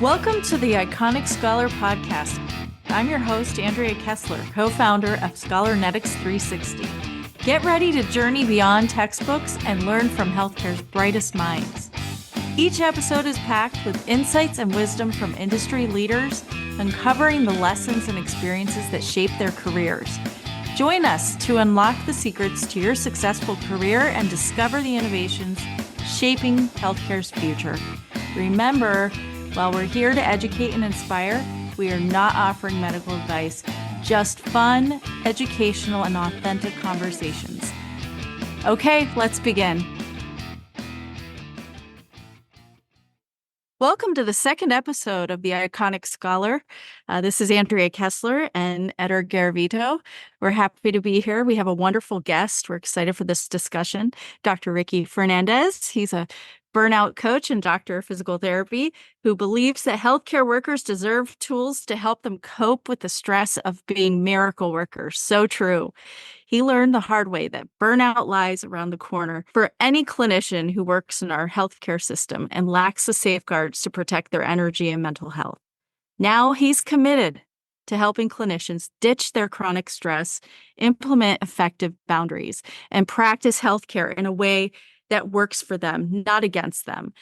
Welcome to the Iconic Scholar Podcast. I'm your host, Andrea Kessler, co-founder of Scholarnetics 360. Get ready to journey beyond textbooks and learn from healthcare's brightest minds. Each episode is packed with insights and wisdom from industry leaders, uncovering the lessons and experiences that shape their careers. Join us to unlock the secrets to your successful career and discover the innovations shaping healthcare's future. Remember, while we're here to educate and inspire, we are not offering medical advice, just fun, educational, and authentic conversations. Okay, let's begin. Welcome to the second episode of the Iconic Scholar. This is Andrea Kessler and Edgar Garavito. We're happy to be here. We have a wonderful guest. We're excited for this discussion, Dr. Ricky Fernandez. He's a burnout coach and doctor of physical therapy who believes that healthcare workers deserve tools to help them cope with the stress of being miracle workers. So true. He learned the hard way that burnout lies around the corner for any clinician who works in our healthcare system and lacks the safeguards to protect their energy and mental health. Now he's committed to helping clinicians ditch their chronic stress, implement effective boundaries, and practice healthcare in a way that works for them, not against them.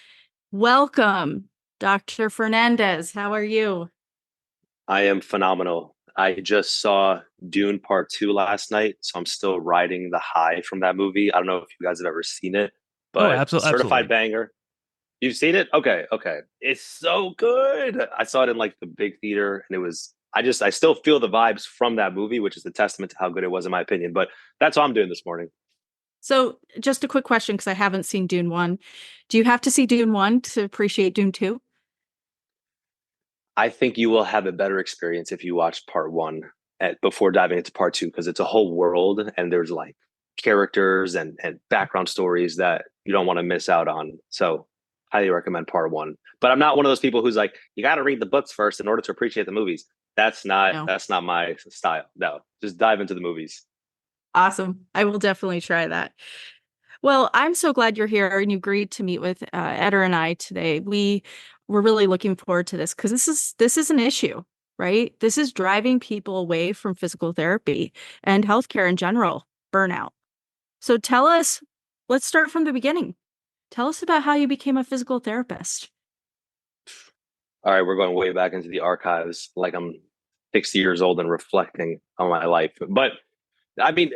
Welcome, Dr. Fernandez. How are you? I am phenomenal. I just saw Dune Part 2 last night, so I'm still riding the high from that movie. I don't know if you guys have ever seen it, but certified banger. You've seen it? Okay. It's so good. I saw it in like the big theater, and I still feel the vibes from that movie, which is a testament to how good it was in my opinion. But that's what I'm doing this morning. So just a quick question, because I haven't seen Dune 1. Do you have to see Dune 1 to appreciate Dune 2? I think you will have a better experience if you watch Part 1 before diving into Part 2, because it's a whole world and there's like characters and background stories that you don't want to miss out on. So highly recommend Part 1. But I'm not one of those people who's like, you got to read the books first in order to appreciate the movies. That's not my style. No, just dive into the movies. Awesome. I will definitely try that. Well, I'm so glad you're here and you agreed to meet with Edgar and I today. We're really looking forward to this because this is an issue, right? This is driving people away from physical therapy and healthcare in general, burnout. So let's start from the beginning. Tell us about how you became a physical therapist. All right, we're going way back into the archives, like I'm 60 years old and reflecting on my life. But I mean,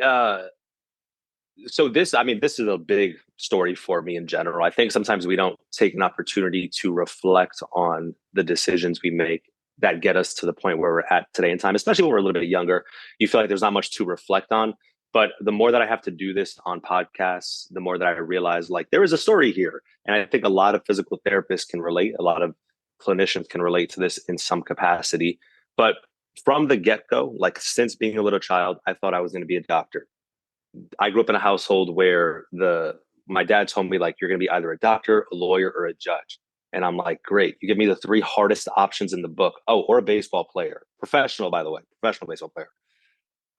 this is a big story for me in general. I think sometimes we don't take an opportunity to reflect on the decisions we make that get us to the point where we're at today in time, especially when we're a little bit younger. You feel like there's not much to reflect on. But the more that I have to do this on podcasts, the more that I realize like there is a story here. And I think a lot of physical therapists can relate. A lot of clinicians can relate to this in some capacity. But from the get-go, like since being a little child, I thought I was going to be a doctor. I grew up in a household where my dad told me like, you're going to be either a doctor, a lawyer, or a judge. And I'm like, great. You give me the three hardest options in the book. Oh, or a baseball player. Professional, by the way. Professional baseball player.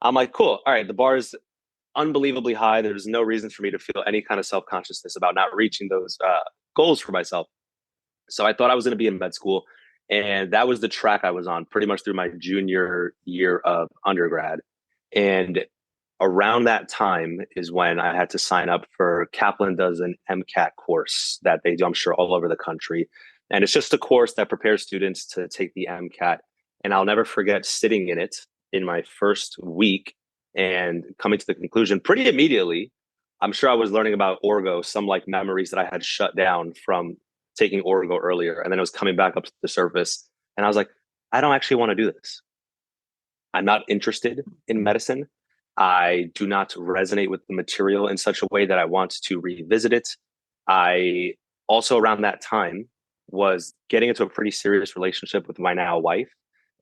I'm like, cool. All right. The bar is unbelievably high. There's no reason for me to feel any kind of self-consciousness about not reaching those goals for myself. So I thought I was going to be in med school. And that was the track I was on pretty much through my junior year of undergrad. And around that time is when I had to sign up for Kaplan does an MCAT course that they do, I'm sure, all over the country. And it's just a course that prepares students to take the MCAT. And I'll never forget sitting in it in my first week and coming to the conclusion pretty immediately. I'm sure I was learning about orgo, some like memories that I had shut down from taking orgo earlier. And then it was coming back up to the surface. And I was like, I don't actually want to do this. I'm not interested in medicine. I do not resonate with the material in such a way that I want to revisit it. I also around that time was getting into a pretty serious relationship with my now wife.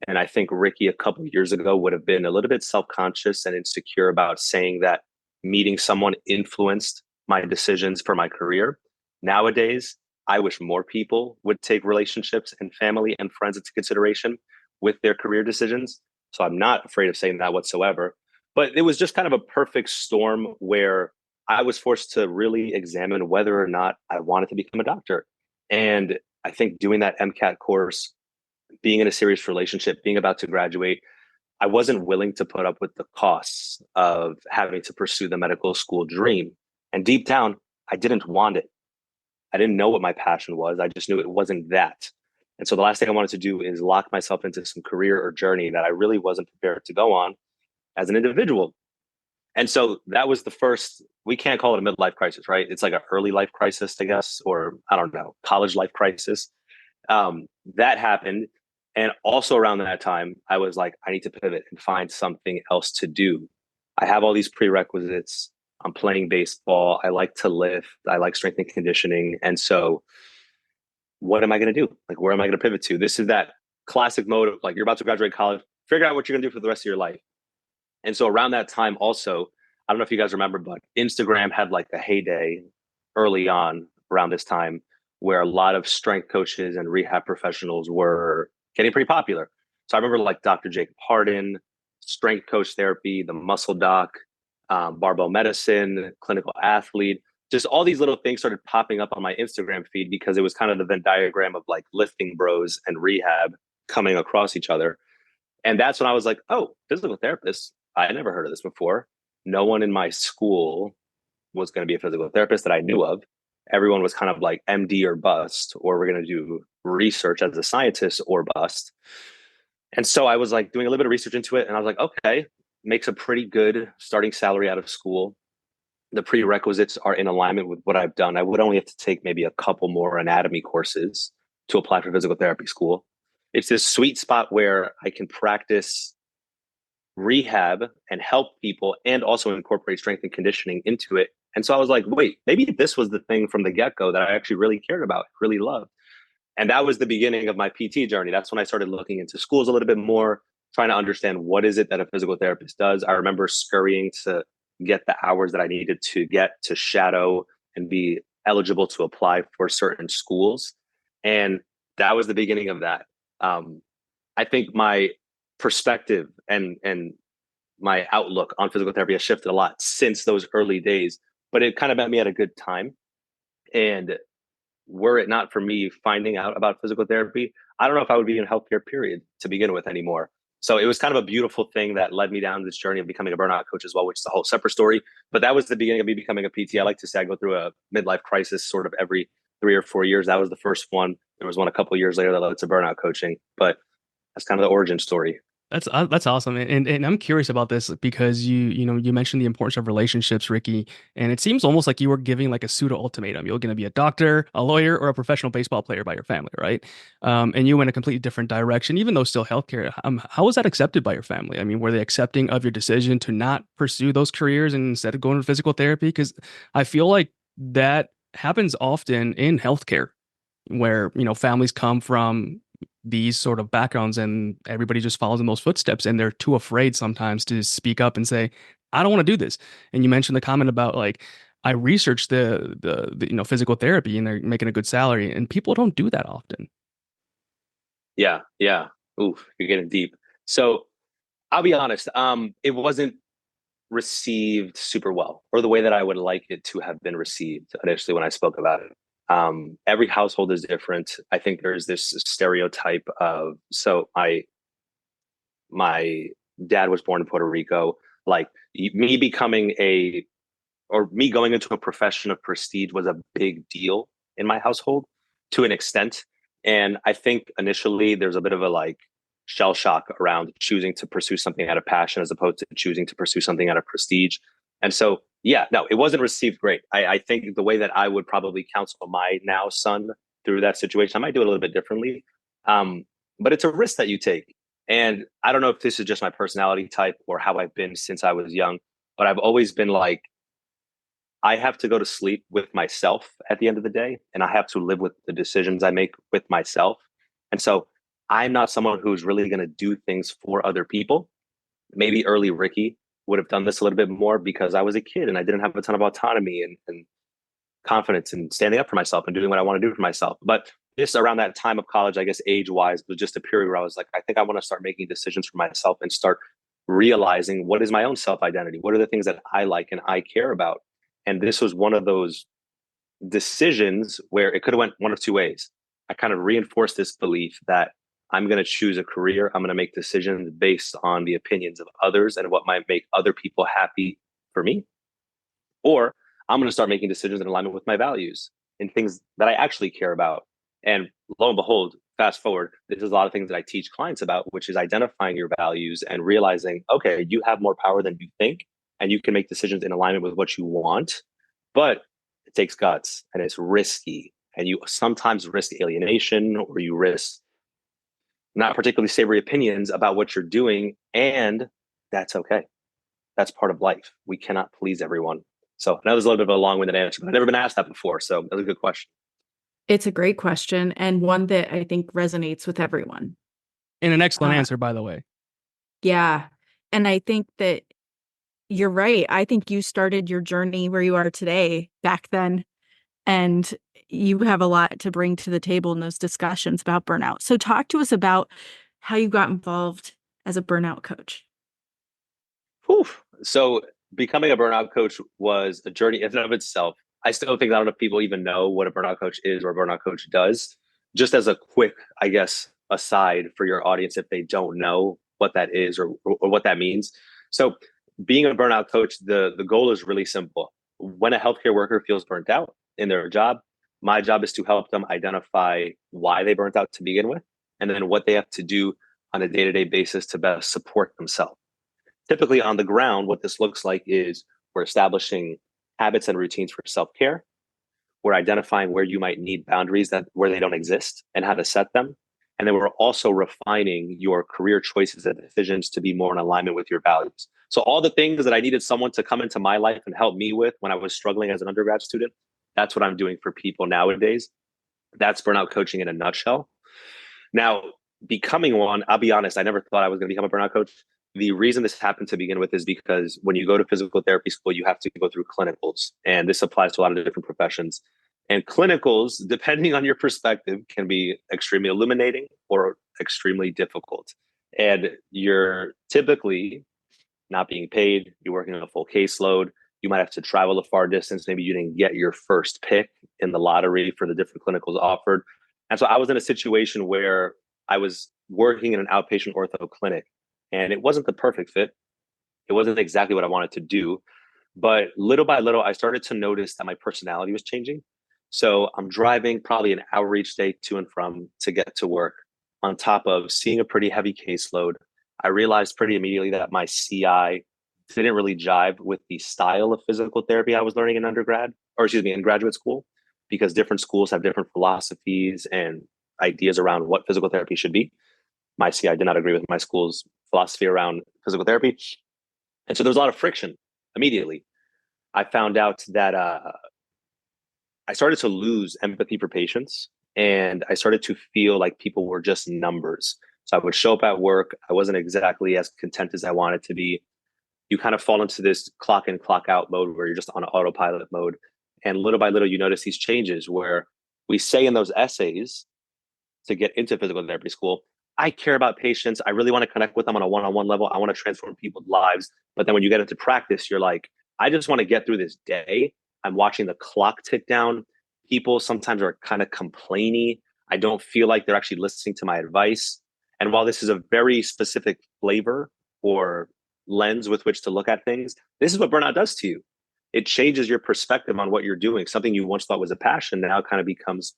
And I think Ricky a couple of years ago would have been a little bit self-conscious and insecure about saying that meeting someone influenced my decisions for my career. Nowadays, I wish more people would take relationships and family and friends into consideration with their career decisions. So I'm not afraid of saying that whatsoever. But it was just kind of a perfect storm where I was forced to really examine whether or not I wanted to become a doctor. And I think doing that MCAT course, being in a serious relationship, being about to graduate, I wasn't willing to put up with the costs of having to pursue the medical school dream. And deep down, I didn't want it. I didn't know what my passion was. I just knew it wasn't that. And so the last thing I wanted to do is lock myself into some career or journey that I really wasn't prepared to go on as an individual. And so that was the first, we can't call it a midlife crisis, right? It's like an early life crisis, I guess, or I don't know, college life crisis. That happened. And also around that time, I was like, I need to pivot and find something else to do. I have all these prerequisites. I'm playing baseball. I like to lift. I like strength and conditioning. And so, what am I going to do? Like, where am I going to pivot to? This is that classic mode of like, you're about to graduate college, figure out what you're going to do for the rest of your life. And so, around that time, also, I don't know if you guys remember, but Instagram had like a heyday early on around this time where a lot of strength coaches and rehab professionals were getting pretty popular. So I remember like Dr. Jacob Harden, strength coach therapy, the muscle doc, barbell medicine, clinical athlete, just all these little things started popping up on my Instagram feed because it was kind of the Venn diagram of like lifting bros and rehab coming across each other. And that's when I was like, oh, physical therapist. I had never heard of this before. No one in my school was going to be a physical therapist that I knew of. Everyone was kind of like MD or bust, or we're going to do research as a scientist or bust. And so I was like doing a little bit of research into it. And I was like, okay, makes a pretty good starting salary out of school. The prerequisites are in alignment with what I've done. I would only have to take maybe a couple more anatomy courses to apply for physical therapy school. It's this sweet spot where I can practice rehab and help people and also incorporate strength and conditioning into it. And so I was like, wait, maybe this was the thing from the get-go that I actually really cared about, really loved. And that was the beginning of my PT journey. That's when I started looking into schools a little bit more, trying to understand what is it that a physical therapist does. I remember scurrying to get the hours that I needed to get to shadow and be eligible to apply for certain schools. And that was the beginning of that. I think my perspective and my outlook on physical therapy has shifted a lot since those early days, but it kind of met me at a good time. And were it not for me finding out about physical therapy, I don't know if I would be in healthcare period to begin with anymore. So it was kind of a beautiful thing that led me down this journey of becoming a burnout coach as well, which is a whole separate story. But that was the beginning of me becoming a PT. I like to say I go through a midlife crisis sort of every 3 or 4 years. That was the first one. There was one a couple of years later that led to burnout coaching. But that's kind of the origin story. That's awesome, and I'm curious about this because you mentioned the importance of relationships, Ricky, and it seems almost like you were giving like a pseudo ultimatum. You're going to be a doctor, a lawyer, or a professional baseball player by your family, right? And you went a completely different direction, even though still healthcare. How was that accepted by your family? I mean, were they accepting of your decision to not pursue those careers and instead of going to physical therapy? Because I feel like that happens often in healthcare, where families come from these sort of backgrounds and everybody just follows in those footsteps and they're too afraid sometimes to speak up and say, I don't want to do this. And you mentioned the comment about like, I researched the physical therapy and they're making a good salary, and people don't do that often. Yeah, yeah. Ooh, you're getting deep. So I'll be honest. It wasn't received super well, or the way that I would like it to have been received initially when I spoke about it. Every household is different. I think there's this stereotype of, so my dad was born in Puerto Rico. Like me becoming or me going into a profession of prestige was a big deal in my household to an extent. And I think initially there's a bit of a like shell shock around choosing to pursue something out of passion as opposed to choosing to pursue something out of prestige. And so, yeah, no, it wasn't received great. I think the way that I would probably counsel my now son through that situation, I might do it a little bit differently. But it's a risk that you take. And I don't know if this is just my personality type or how I've been since I was young, but I've always been like, I have to go to sleep with myself at the end of the day, and I have to live with the decisions I make with myself. And so I'm not someone who's really going to do things for other people. Maybe early Ricky would have done this a little bit more because I was a kid and I didn't have a ton of autonomy and confidence and standing up for myself and doing what I want to do for myself. But this around that time of college, I guess age wise, was just a period where I was like, I think I want to start making decisions for myself and start realizing what is my own self identity? What are the things that I like and I care about? And this was one of those decisions where it could have went one of two ways. I kind of reinforced this belief that I'm going to choose a career. I'm going to make decisions based on the opinions of others and what might make other people happy for me. Or I'm going to start making decisions in alignment with my values and things that I actually care about. And lo and behold, fast forward, this is a lot of things that I teach clients about, which is identifying your values and realizing, okay, you have more power than you think, and you can make decisions in alignment with what you want. But it takes guts and it's risky. And you sometimes risk alienation, or you risk not particularly savory opinions about what you're doing. And that's okay. That's part of life. We cannot please everyone. So I know there's a little bit of a long-winded answer, but I've never been asked that before. So that's a good question. It's a great question, and one that I think resonates with everyone. And an excellent answer, by the way. Yeah. And I think that you're right. I think you started your journey where you are today back then, and you have a lot to bring to the table in those discussions about burnout. So talk to us about how you got involved as a burnout coach. Whew. So becoming a burnout coach was a journey in and of itself. I still think I don't know if people even know what a burnout coach is or a burnout coach does. Just as a quick, I guess, aside for your audience, if they don't know what that is or what that means. So being a burnout coach, the goal is really simple. When a healthcare worker feels burnt out in their job, my job is to help them identify why they burnt out to begin with, and then what they have to do on a day-to-day basis to best support themselves. Typically on the ground, what this looks like is we're establishing habits and routines for self-care. We're identifying where you might need boundaries that where they don't exist and how to set them. And then we're also refining your career choices and decisions to be more in alignment with your values. So all the things that I needed someone to come into my life and help me with when I was struggling as an undergrad student, that's what I'm doing for people nowadays. That's burnout coaching in a nutshell. Now, becoming one, I'll be honest, I never thought I was going to become a burnout coach. The reason this happened to begin with is because when you go to physical therapy school, you have to go through clinicals. And this applies to a lot of different professions. And clinicals, depending on your perspective, can be extremely illuminating or extremely difficult. And you're typically not being paid, you're working on a full caseload. You might have to travel a far distance. Maybe you didn't get your first pick in the lottery for the different clinicals offered. And so I was in a situation where I was working in an outpatient ortho clinic, and it wasn't the perfect fit. It wasn't exactly what I wanted to do. But little by little, I started to notice that my personality was changing. So I'm driving probably an hour each day to and from to get to work, on top of seeing a pretty heavy caseload. I realized pretty immediately that my CI didn't really jive with the style of physical therapy I was learning in undergrad, or excuse me, in graduate school, because different schools have different philosophies and ideas around what physical therapy should be. My CI did not agree with my school's philosophy around physical therapy. And so there was a lot of friction immediately. I found out that I started to lose empathy for patients, and I started to feel like people were just numbers. So I would show up at work. I wasn't exactly as content as I wanted to be. You kind of fall into this clock in, clock out mode where you're just on autopilot mode. And little by little, you notice these changes where we say in those essays to get into physical therapy school, I care about patients. I really want to connect with them on a one-on-one level. I want to transform people's lives. But then when you get into practice, you're like, I just want to get through this day. I'm watching the clock tick down. People sometimes are kind of complainy. I don't feel like they're actually listening to my advice. And while this is a very specific flavor or lens with which to look at things, this is what burnout does to you. It changes your perspective on what you're doing. Something you once thought was a passion now kind of becomes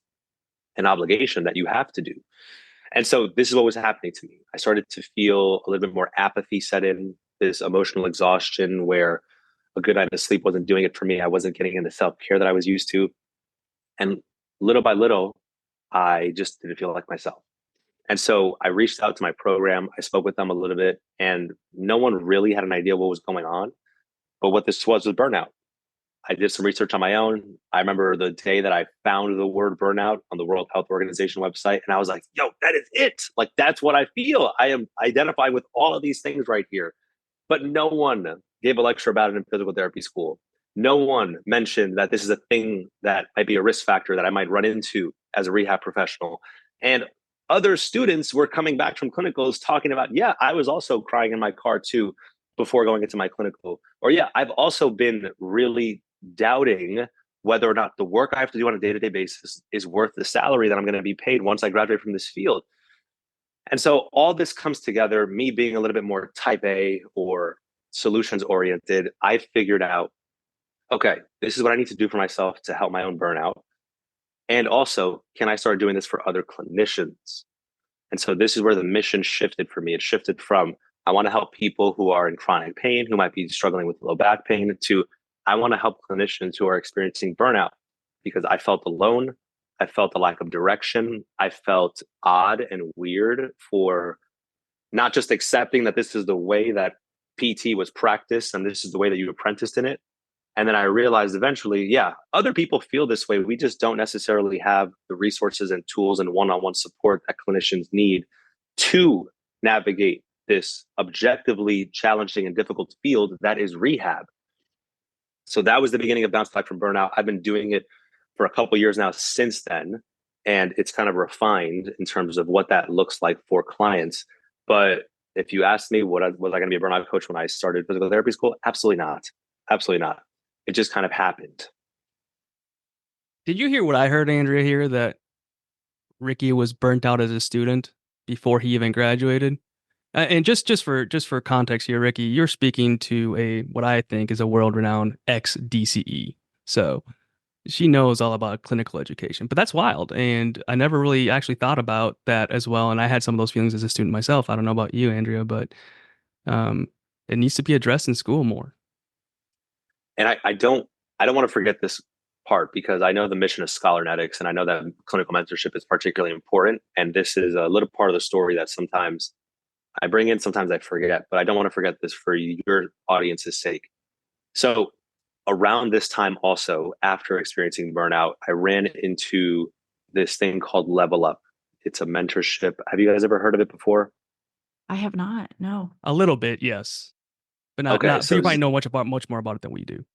an obligation that you have to do. And so this is what was happening to me. I started to feel a little bit more apathy set in, this emotional exhaustion where a good night of sleep wasn't doing it for me. I wasn't getting into self-care that I was used to. And little by little, I just didn't feel like myself. And so I reached out to my program. I spoke with them a little bit, and no one really had an idea what was going on. But what this was burnout. I did some research on my own. I remember the day that I found the word burnout on the World Health Organization website, and I was like, yo, that is it. Like, that's what I feel. I am identified with all of these things right here. But no one gave a lecture about it in physical therapy school. No one mentioned that this is a thing that might be a risk factor that I might run into as a rehab professional. And other students were coming back from clinicals talking about, yeah, I was also crying in my car too before going into my clinical. Or yeah, I've also been really doubting whether or not the work I have to do on a day-to-day basis is worth the salary that I'm going to be paid once I graduate from this field. And so all this comes together, me being a little bit more type A or solutions oriented. I figured out, okay, this is what I need to do for myself to help my own burnout. And also, can I start doing this for other clinicians? And so this is where the mission shifted for me. It shifted from, I want to help people who are in chronic pain, who might be struggling with low back pain, to I want to help clinicians who are experiencing burnout, because I felt alone. I felt a lack of direction. I felt odd and weird for not just accepting that this is the way that PT was practiced and this is the way that you apprenticed in it. And then I realized eventually, yeah, other people feel this way. We just don't necessarily have the resources and tools and one-on-one support that clinicians need to navigate this objectively challenging and difficult field that is rehab. So that was the beginning of Bounce Back from Burnout. I've been doing it for a couple of years now since then, and it's kind of refined in terms of what that looks like for clients. But if you asked me, was I going to be a burnout coach when I started physical therapy school? Absolutely not. Absolutely not. It just kind of happened. Did you hear what I heard, Andrea, here, that Ricky was burnt out as a student before he even graduated? And just for context here, Ricky, you're speaking to what I think is a world-renowned ex-DCE. So she knows all about clinical education, but that's wild. And I never really actually thought about that as well. And I had some of those feelings as a student myself. I don't know about you, Andrea, but it needs to be addressed in school more. And I don't want to forget this part, because I know the mission of Scholarnetics, and I know that clinical mentorship is particularly important. And this is a little part of the story that sometimes I bring in, sometimes I forget, but I don't want to forget this for your audience's sake. So around this time also, after experiencing burnout, I ran into this thing called Level Up. It's a mentorship. Have you guys ever heard of it before? I have not. No. A little bit, yes, but not Okay, not. So so you probably know much more about it than we do.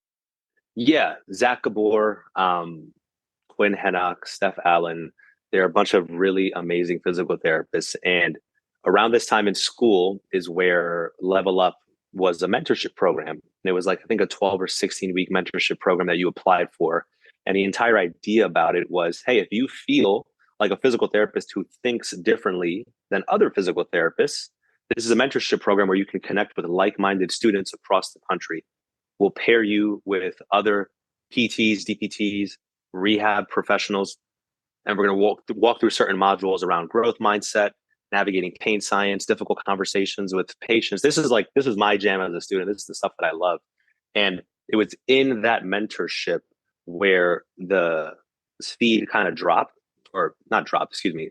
yeah, Zach Gabor, Quinn Hennock, Steph Allen, they're a bunch of really amazing physical therapists. And around this time in school is where Level Up was a mentorship program. And it was like, I think, a 12 or 16-week mentorship program that you applied for. And the entire idea about it was, hey, if you feel like a physical therapist who thinks differently than other physical therapists, this is a mentorship program where you can connect with like-minded students across the country. We'll pair you with other PTs, DPTs, rehab professionals, and we're going to walk through certain modules around growth mindset, navigating pain science, difficult conversations with patients. This is my jam as a student. This is the stuff that I love. And it was in that mentorship where the seed kind of dropped, or not dropped, excuse me.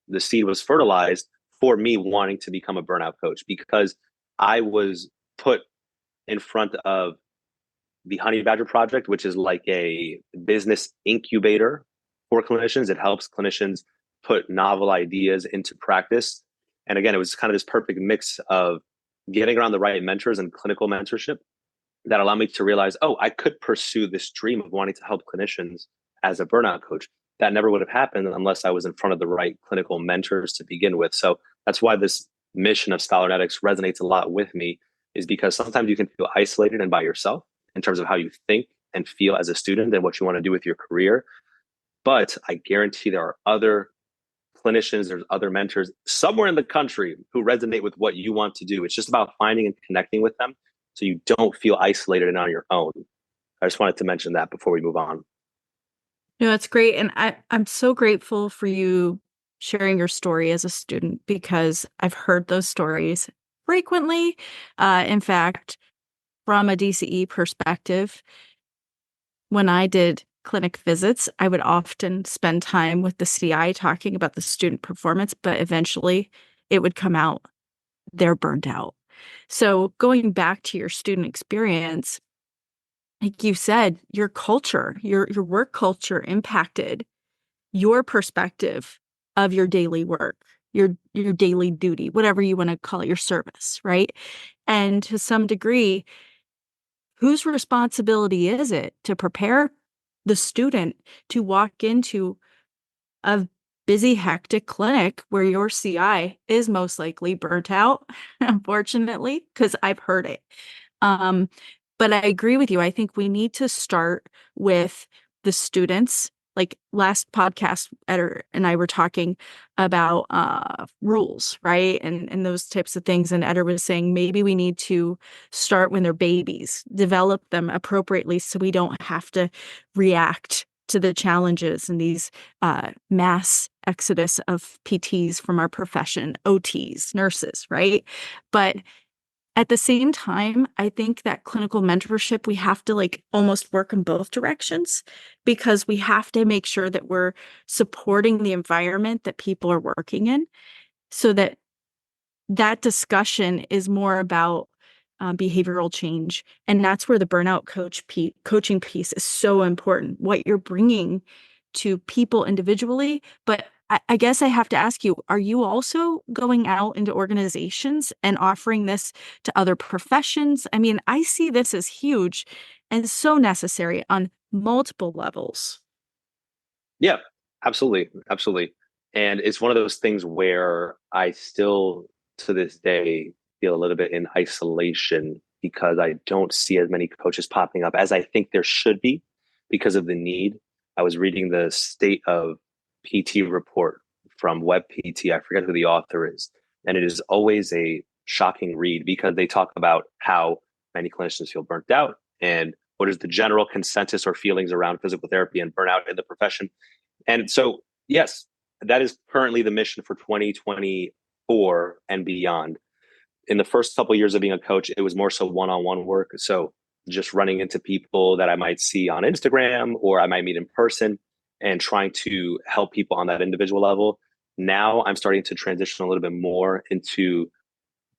The seed was fertilized for me wanting to become a burnout coach, because I was put in front of the Honey Badger Project, which is like a business incubator for clinicians. It helps clinicians put novel ideas into practice. And again, it was kind of this perfect mix of getting around the right mentors and clinical mentorship that allowed me to realize, oh, I could pursue this dream of wanting to help clinicians as a burnout coach. That never would have happened unless I was in front of the right clinical mentors to begin with. So that's why this mission of Scholarnetics resonates a lot with me, is because sometimes you can feel isolated and by yourself in terms of how you think and feel as a student and what you want to do with your career. But I guarantee there are other clinicians, there's other mentors somewhere in the country who resonate with what you want to do. It's just about finding and connecting with them so you don't feel isolated and on your own. I just wanted to mention that before we move on. No, that's great. And I'm so grateful for you sharing your story as a student, because I've heard those stories frequently. In fact, from a DCE perspective, when I did clinic visits, I would often spend time with the CI talking about the student performance, but eventually it would come out they're burned out. So going back to your student experience, like you said, your culture, your work culture impacted your perspective of your daily work, your daily duty, whatever you want to call it, your service, right? And to some degree, whose responsibility is it to prepare the student to walk into a busy, hectic clinic where your CI is most likely burnt out, unfortunately, because I've heard it. But I agree with you. I think we need to start with the students. Like last podcast, Eder and I were talking about rules, right? And those types of things. And Eder was saying maybe we need to start when they're babies, develop them appropriately so we don't have to react to the challenges and these mass exodus of PTs from our profession, OTs, nurses, right? But at the same time, I think that clinical mentorship, we have to like almost work in both directions because we have to make sure that we're supporting the environment that people are working in so that that discussion is more about behavioral change. And that's where the burnout coaching piece is so important, what you're bringing to people individually. But I guess I have to ask you, are you also going out into organizations and offering this to other professions? I mean, I see this as huge and so necessary on multiple levels. Yeah, absolutely. Absolutely. And it's one of those things where I still, to this day, feel a little bit in isolation because I don't see as many coaches popping up as I think there should be because of the need. I was reading the state of PT report from Web PT. I forget who the author is. And it is always a shocking read because they talk about how many clinicians feel burnt out and what is the general consensus or feelings around physical therapy and burnout in the profession. And so, yes, that is currently the mission for 2024 and beyond. In the first couple of years of being a coach, it was more so one-on-one work. So just running into people that I might see on Instagram or I might meet in person and trying to help people on that individual level. Now I'm starting to transition a little bit more into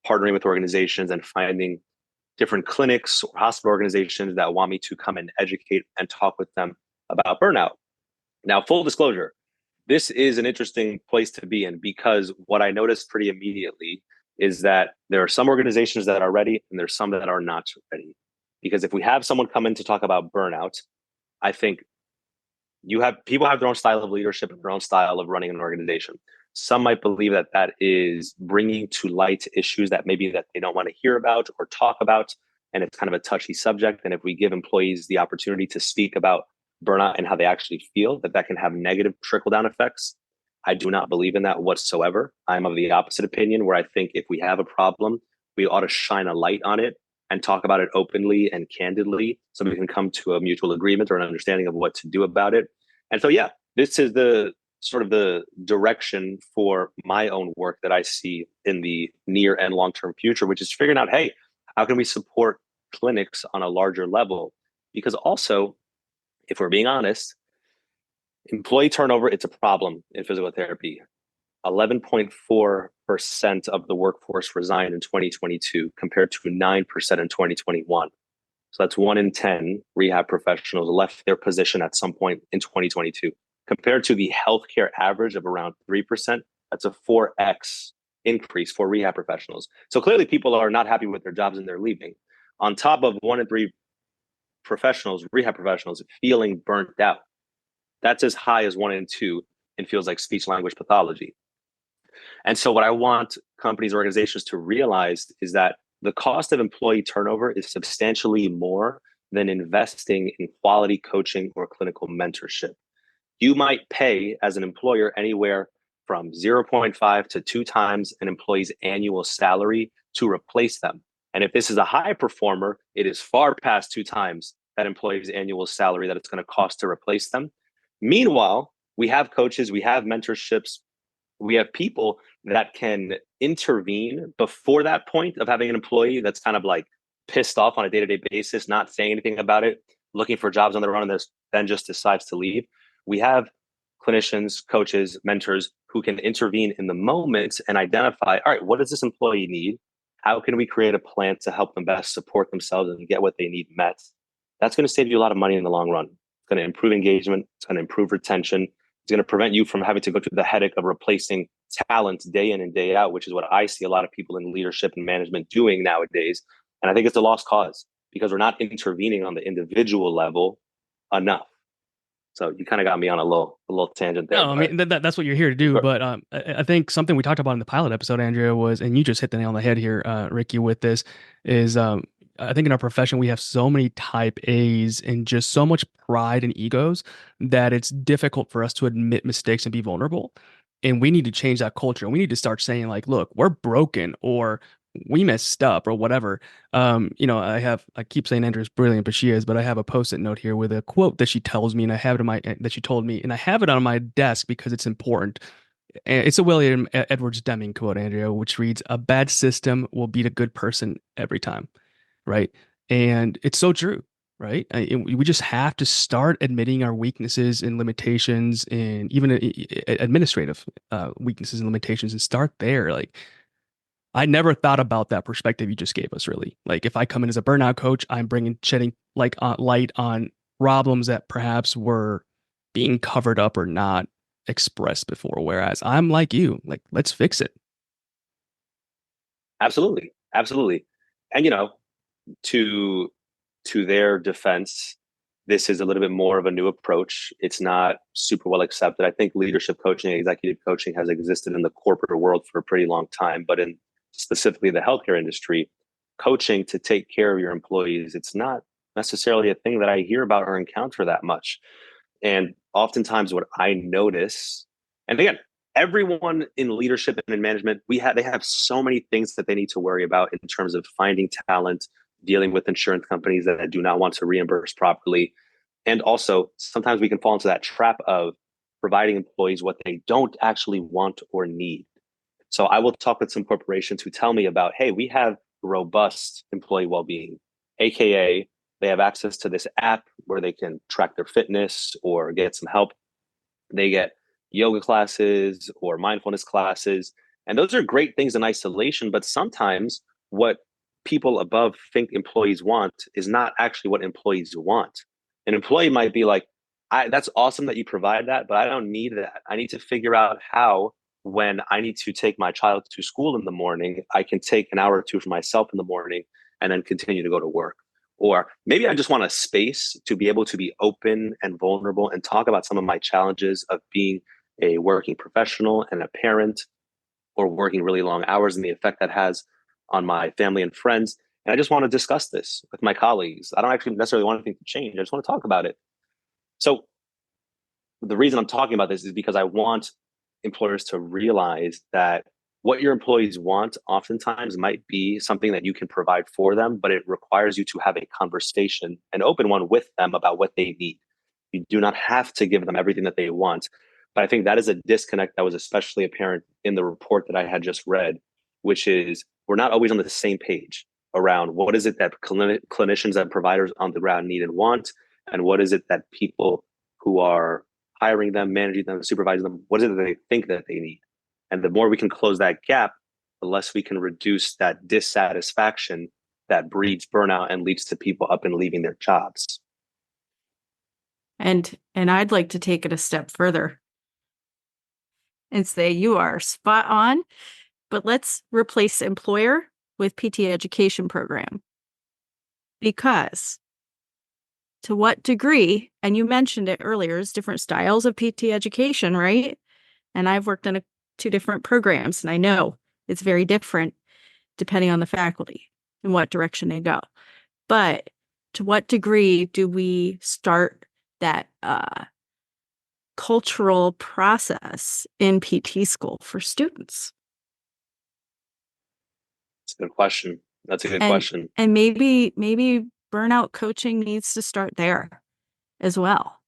partnering with organizations and finding different clinics or hospital organizations that want me to come and educate and talk with them about burnout. Now, full disclosure, this is an interesting place to be in because what I noticed pretty immediately is that there are some organizations that are ready and there's some that are not ready. Because if we have someone come in to talk about burnout, I think people have their own style of leadership and their own style of running an organization. Some might believe that that is bringing to light issues that maybe that they don't want to hear about or talk about, and it's kind of a touchy subject. And if we give employees the opportunity to speak about burnout and how they actually feel, that can have negative trickle down effects. I do not believe in that whatsoever. I'm of the opposite opinion, where I think if we have a problem, we ought to shine a light on it and talk about it openly and candidly so we can come to a mutual agreement or an understanding of what to do about it. And so, yeah, this is the sort of the direction for my own work that I see in the near and long-term future, which is figuring out, hey, how can we support clinics on a larger level? Because also, if we're being honest, employee turnover, it's a problem in physical therapy. 11.4% of the workforce resigned in 2022 compared to 9% in 2021. So that's 1 in 10 rehab professionals left their position at some point in 2022. Compared to the healthcare average of around 3%, that's a 4x increase for rehab professionals. So clearly people are not happy with their jobs and they're leaving. On top of 1 in 3 professionals, rehab professionals, feeling burnt out. That's as high as 1 in 2 in fields like speech language pathology. And so what I want companies, organizations to realize is that the cost of employee turnover is substantially more than investing in quality coaching or clinical mentorship. You might pay as an employer anywhere from 0.5 to 2 times an employee's annual salary to replace them. And if this is a high performer, it is far past 2 times that employee's annual salary that it's going to cost to replace them. Meanwhile, we have coaches, we have mentorships, we have people that can intervene before that point of having an employee that's kind of like pissed off on a day-to-day basis, not saying anything about it, looking for jobs on their own, and then just decides to leave. We have clinicians, coaches, mentors who can intervene in the moment and identify, all right, what does this employee need? How can we create a plan to help them best support themselves and get what they need met? That's going to save you a lot of money in the long run. It's going to improve engagement. It's going to improve retention. It's going to prevent you from having to go through the headache of replacing talent day in and day out, which is what I see a lot of people in leadership and management doing nowadays. And I think it's a lost cause because we're not intervening on the individual level enough. So you kind of got me on a little tangent there. No, I mean that's what you're here to do. But I think something we talked about in the pilot episode, Andrea, was, and you just hit the nail on the head here, Ricky, with this, is I think in our profession, we have so many type A's and just so much pride and egos that it's difficult for us to admit mistakes and be vulnerable. And we need to change that culture. We need to start saying, like, look, we're broken or we messed up or whatever. I keep saying Andrew's brilliant, but she is, but I have a post-it note here with a quote that she tells me and I have it in my, that she told me, and I have it on my desk because it's important. And it's a William Edwards Deming quote, Andrea, which reads, "A bad system will beat a good person every time." Right. And it's so true. Right. We just have to start admitting our weaknesses and limitations and even administrative weaknesses and limitations and start there. Like, I never thought about that perspective you just gave us, really. Like, if I come in as a burnout coach, I'm bringing shedding like light on problems that perhaps were being covered up or not expressed before. Whereas I'm like you, like, let's fix it. Absolutely. Absolutely. And, to their defense, this is a little bit more of a new approach. It's not super well accepted. I think leadership coaching, executive coaching has existed in the corporate world for a pretty long time, but in specifically the healthcare industry, coaching to take care of your employees, it's not necessarily a thing that I hear about or encounter that much. And oftentimes what I notice, and again, everyone in leadership and in management, they have so many things that they need to worry about in terms of finding talent, dealing with insurance companies that do not want to reimburse properly. And also, sometimes we can fall into that trap of providing employees what they don't actually want or need. So I will talk with some corporations who tell me about, hey, we have robust employee well-being, AKA they have access to this app where they can track their fitness or get some help. They get yoga classes or mindfulness classes. And those are great things in isolation, but sometimes what people above think employees want is not actually what employees want. An employee might be like, that's awesome that you provide that, but I don't need that. I need to figure out how, when I need to take my child to school in the morning, I can take an hour or two for myself in the morning and then continue to go to work. Or maybe I just want a space to be able to be open and vulnerable and talk about some of my challenges of being a working professional and a parent, or working really long hours and the effect that has on my family and friends. And I just want to discuss this with my colleagues. I don't actually necessarily want anything to change. I just want to talk about it. So the reason I'm talking about this is because I want employers to realize that what your employees want oftentimes might be something that you can provide for them, but it requires you to have a conversation, an open one with them about what they need. You do not have to give them everything that they want. But I think that is a disconnect that was especially apparent in the report that I had just read, which is we're not always on the same page around what is it that clinicians and providers on the ground need and want, and what is it that people who are hiring them, managing them, supervising them, what is it that they think that they need? And the more we can close that gap, the less we can reduce that dissatisfaction that breeds burnout and leads to people up and leaving their jobs. And I'd like to take it a step further and say you are spot on, but let's replace employer with PT education program. Because to what degree, and you mentioned it earlier, is different styles of PT education, right? And I've worked in two different programs, and I know it's very different depending on the faculty and what direction they go. But to what degree do we start that cultural process in PT school for students? That's a good question. That's a good question. And maybe burnout coaching needs to start there as well.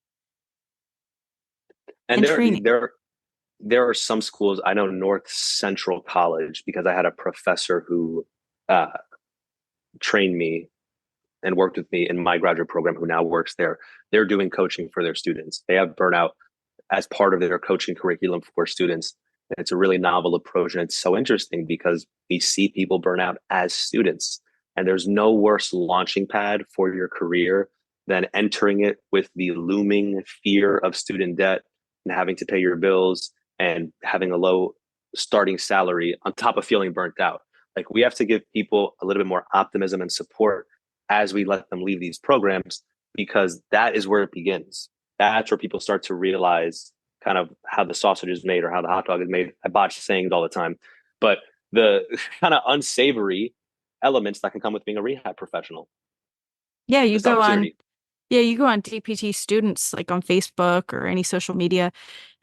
And there are some schools. I know North Central College, because I had a professor who trained me and worked with me in my graduate program, who now works there. They're doing coaching for their students. They have burnout as part of their coaching curriculum for students. And it's a really novel approach. And it's so interesting because we see people burn out as students. And there's no worse launching pad for your career than entering it with the looming fear of student debt and having to pay your bills and having a low starting salary on top of feeling burnt out. Like, we have to give people a little bit more optimism and support as we let them leave these programs, because that is where it begins. That's where people start to realize kind of how the sausage is made or how the hot dog is made. I botch sayings all the time, but the kind of unsavory elements that can come with being a rehab professional. Yeah, you This go on. opportunity. Yeah, you go on DPT students like on Facebook or any social media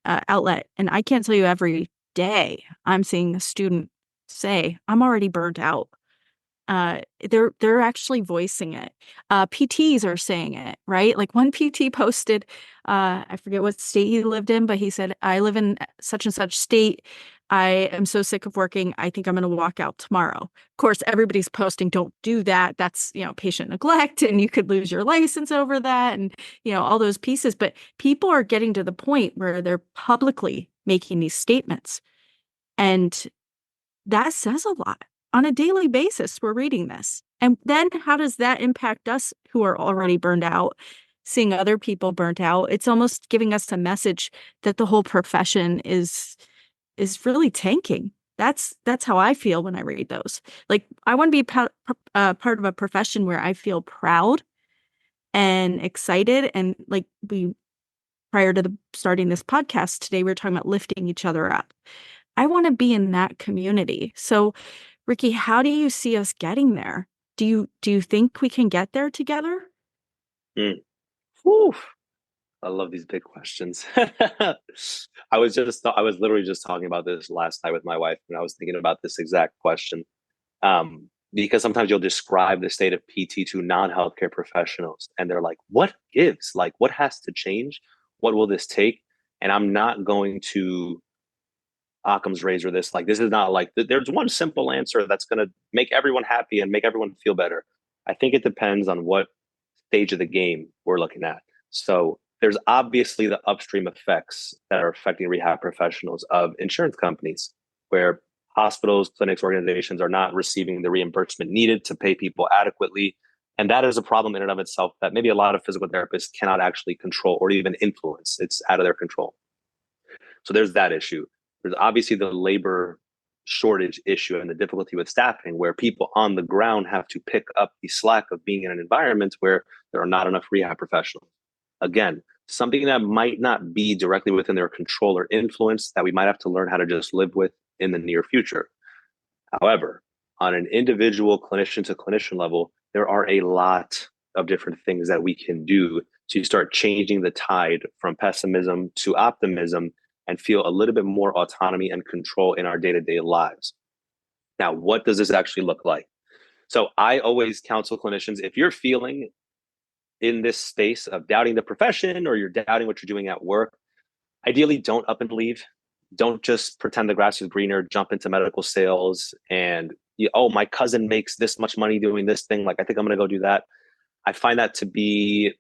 outlet, and I can't tell you every day I'm seeing a student say, "I'm already burnt out." They're actually voicing it. PTs are saying it, right? Like one PT posted, I forget what state he lived in, but he said, "I live in such and such state. I am so sick of working. I think I'm going to walk out tomorrow." Of course, everybody's posting, "Don't do that. That's, patient neglect, and you could lose your license over that," and all those pieces. But people are getting to the point where they're publicly making these statements, and that says a lot. On a daily basis, we're reading this. And then how does that impact us who are already burned out, seeing other people burnt out? It's almost giving us a message that the whole profession is really tanking. That's how I feel when I read those. Like I want to be part of a profession where I feel proud and excited. And like prior to starting this podcast today, we were talking about lifting each other up. I want to be in that community. So, Ricky, how do you see us getting there? Do you think we can get there together? Mm. Whew. I love these big questions. I was literally just talking about this last night with my wife, and I was thinking about this exact question. Because sometimes you'll describe the state of PT to non-healthcare professionals, and they're like, "What gives? Like, what has to change? What will this take?" And I'm not going to Occam's razor this. Like, this is not like there's one simple answer that's going to make everyone happy and make everyone feel better. I think it depends on what stage of the game we're looking at. So there's obviously the upstream effects that are affecting rehab professionals of insurance companies, where hospitals, clinics, organizations are not receiving the reimbursement needed to pay people adequately. And that is a problem in and of itself that maybe a lot of physical therapists cannot actually control or even influence. It's out of their control. So there's that issue. There's obviously the labor shortage issue and the difficulty with staffing, where people on the ground have to pick up the slack of being in an environment where there are not enough rehab professionals. Again, something that might not be directly within their control or influence that we might have to learn how to just live with in the near future. However, on an individual clinician to clinician level, there are a lot of different things that we can do to start changing the tide from pessimism to optimism and feel a little bit more autonomy and control in our day-to-day lives. Now, what does this actually look like? So I always counsel clinicians, if you're feeling in this space of doubting the profession or you're doubting what you're doing at work, ideally don't up and leave. Don't just pretend the grass is greener, jump into medical sales and, oh, my cousin makes this much money doing this thing. Like, I think I'm going to go do that. I find that to be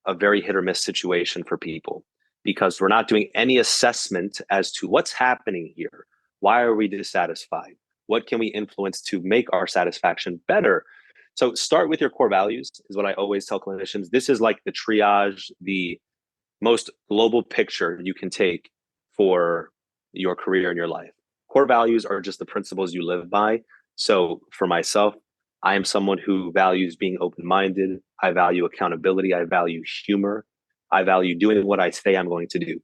a very hit or miss situation for people, because we're not doing any assessment as to what's happening here. Why are we dissatisfied? What can we influence to make our satisfaction better? So start with your core values is what I always tell clinicians. This is like the triage, the most global picture you can take for your career and your life. Core values are just the principles you live by. So for myself, I am someone who values being open-minded. I value accountability. I value humor. I value doing what I say I'm going to do.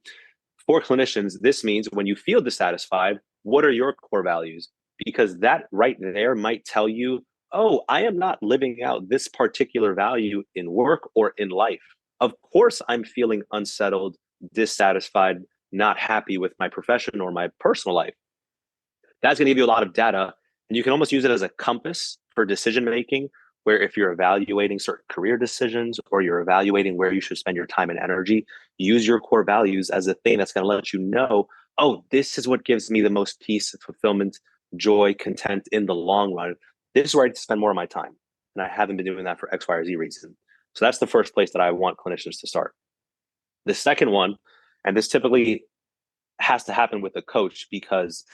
For clinicians, this means when you feel dissatisfied, what are your core values? Because that right there might tell you, oh, I am not living out this particular value in work or in life. Of course, I'm feeling unsettled, dissatisfied, not happy with my profession or my personal life. That's going to give you a lot of data, and you can almost use it as a compass for decision making, where if you're evaluating certain career decisions or you're evaluating where you should spend your time and energy, use your core values as a thing that's going to let you know, oh, this is what gives me the most peace, fulfillment, joy, content in the long run. This is where I spend more of my time. And I haven't been doing that for X, Y, or Z reason. So that's the first place that I want clinicians to start. The second one, and this typically has to happen with a coach, because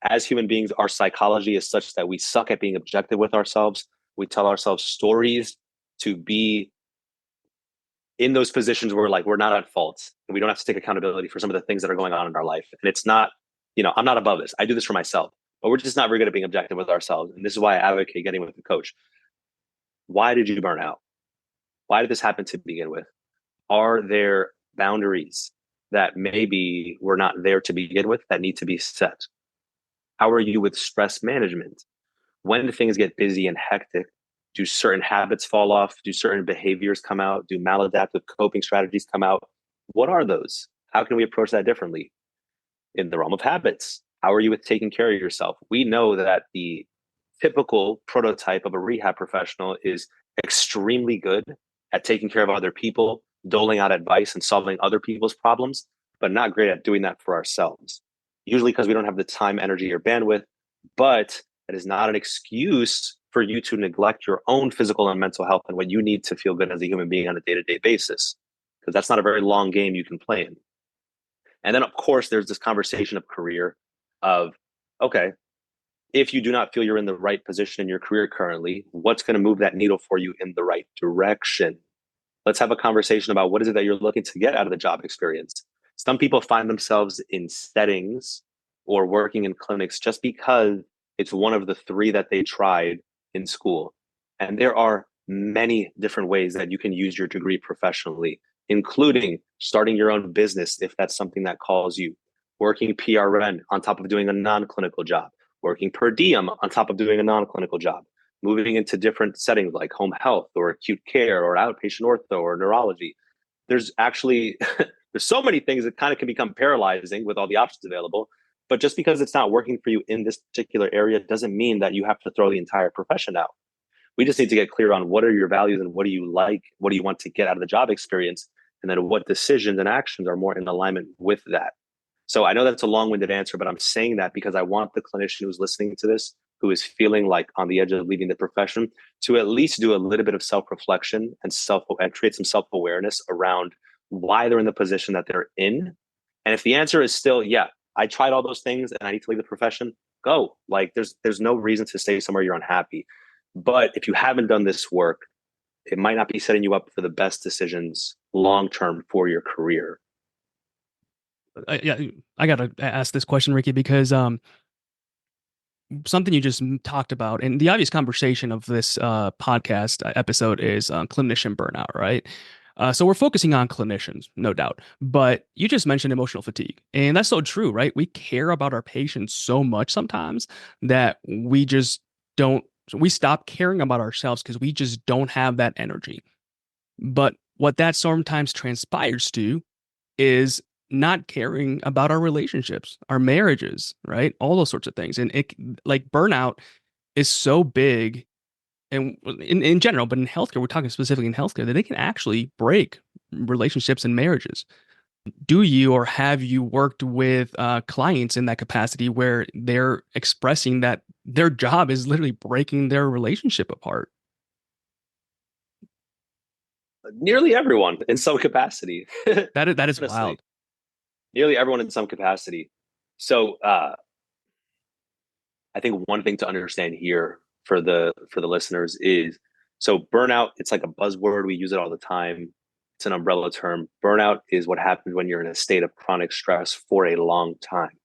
as human beings, our psychology is such that we suck at being objective with ourselves. We tell ourselves stories to be in those positions where we're not at fault and we don't have to take accountability for some of the things that are going on in our life. And it's not, I'm not above this. I do this for myself, but we're just not very good at being objective with ourselves. And this is why I advocate getting with a coach. Why did you burn out? Why did this happen to begin with? Are there boundaries that maybe were not there to begin with that need to be set? How are you with stress management? when things get busy and hectic, do certain habits fall off? Do certain behaviors come out? Do maladaptive coping strategies come out? What are those? How can we approach that differently? In the realm of habits, how are you with taking care of yourself? We know that the typical prototype of a rehab professional is extremely good at taking care of other people, doling out advice and solving other people's problems, but not great at doing that for ourselves. Usually because we don't have the time, energy, or bandwidth, but that is not an excuse for you to neglect your own physical and mental health and what you need to feel good as a human being on a day-to-day basis, because that's not a very long game you can play in. And then, of course, there's this conversation of career of, okay, if you do not feel you're in the right position in your career currently, what's going to move that needle for you in the right direction? Let's have a conversation about what is it that you're looking to get out of the job experience. Some people find themselves in settings or working in clinics just because it's one of the three that they tried in school. And there are many different ways that you can use your degree professionally, including starting your own business if that's something that calls you, working PRN on top of doing a non-clinical job, working per diem on top of doing a non-clinical job, moving into different settings like home health or acute care or outpatient ortho or neurology. There's actually, there's so many things that kind of can become paralyzing with all the options available. But just because it's not working for you in this particular area doesn't mean that you have to throw the entire profession out. We just need to get clear on what are your values and what do you like? What do you want to get out of the job experience? And then what decisions and actions are more in alignment with that. So I know that's a long-winded answer, but I'm saying that because I want the clinician who's listening to this, who is feeling like on the edge of leaving the profession, to at least do a little bit of self-reflection and create some self-awareness around why they're in the position that they're in. And if the answer is still, yeah, I tried all those things and I need to leave the profession, go. Like there's no reason to stay somewhere you're unhappy. But if you haven't done this work, it might not be setting you up for the best decisions long-term for your career. Yeah, I gotta ask this question, Ricky, because something you just talked about, and the obvious conversation of this podcast episode is clinician burnout, right? So we're focusing on clinicians, no doubt, but you just mentioned emotional fatigue, and that's so true, right? We care about our patients so much sometimes that we just don't. We stop caring about ourselves because we just don't have that energy. But what that sometimes transpires to is not caring about our relationships, our marriages, right? All those sorts of things. And it like burnout is so big and in general, but in healthcare, we're talking specifically in healthcare, that they can actually break relationships and marriages. Do you or have you worked with clients in that capacity where they're expressing that their job is literally breaking their relationship apart? Nearly everyone in some capacity. That is Honestly, wild. nearly everyone in some capacity. So I think one thing to understand here for the listeners is, so burnout, it's like a buzzword. We use it all the time. It's an umbrella term. Burnout is what happens when you're in a state of chronic stress for a long time.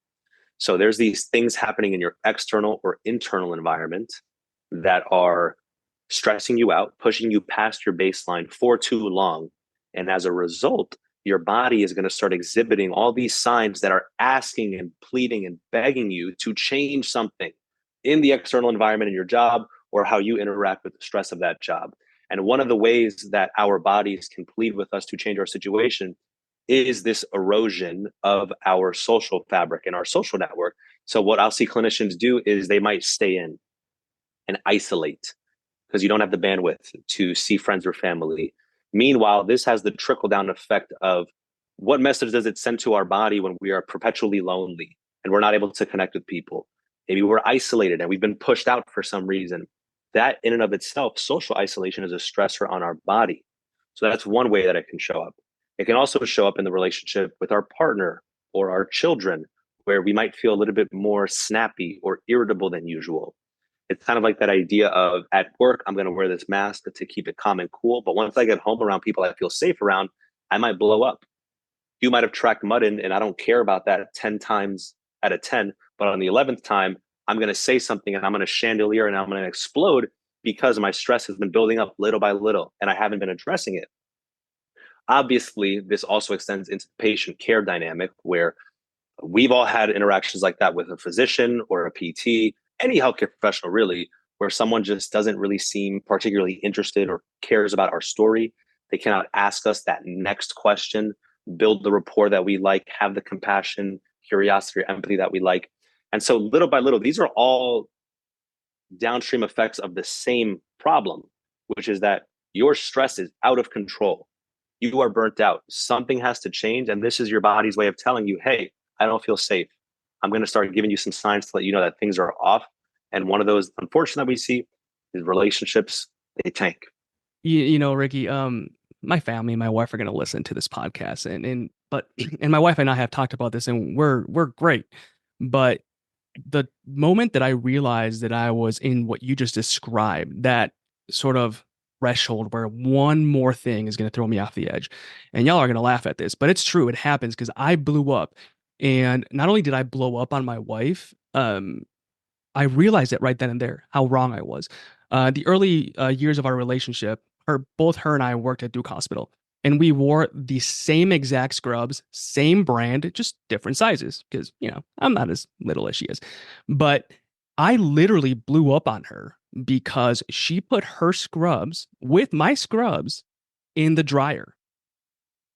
So there's these things happening in your external or internal environment that are stressing you out, pushing you past your baseline for too long. And as a result, your body is going to start exhibiting all these signs that are asking and pleading and begging you to change something in the external environment in your job or how you interact with the stress of that job. And one of the ways that our bodies can plead with us to change our situation is this erosion of our social fabric and our social network. So what I'll see clinicians do is they might stay in and isolate because you don't have the bandwidth to see friends or family. Meanwhile, this has the trickle down effect of what message does it send to our body when we are perpetually lonely and we're not able to connect with people? Maybe we're isolated and we've been pushed out for some reason. That in and of itself, social isolation is a stressor on our body. So that's one way that it can show up. It can also show up in the relationship with our partner or our children, where we might feel a little bit more snappy or irritable than usual. It's kind of like that idea of at work, I'm going to wear this mask to keep it calm and cool. But once I get home around people I feel safe around, I might blow up. You might have tracked mud in, and I don't care about that 10 times out of 10. But on the 11th time, I'm going to say something and I'm going to chandelier and I'm going to explode because my stress has been building up little by little and I haven't been addressing it. Obviously, this also extends into the patient care dynamic where we've all had interactions like that with a physician or a PT, any healthcare professional really, where someone just doesn't really seem particularly interested or cares about our story. They cannot ask us that next question, build the rapport that we like, have the compassion, curiosity, or empathy that we like. And so little by little, these are all downstream effects of the same problem, which is that your stress is out of control. You are burnt out. Something has to change. And this is your body's way of telling you, hey, I don't feel safe. I'm going to start giving you some signs to let you know that things are off. And one of those, unfortunately, we see is relationships, they tank. Ricky, my family and my wife are going to listen to this podcast, and my wife and I have talked about this, and we're great. But the moment that I realized that I was in what you just described, that sort of threshold where one more thing is going to throw me off the edge, and y'all are going to laugh at this, but it's true. It happens because I blew up. And not only did I blow up on my wife, I realized it right then and there how wrong I was. The early years of our relationship, both her and I worked at Duke Hospital, and we wore the same exact scrubs, same brand, just different sizes because, I'm not as little as she is. But I literally blew up on her because she put her scrubs with my scrubs in the dryer.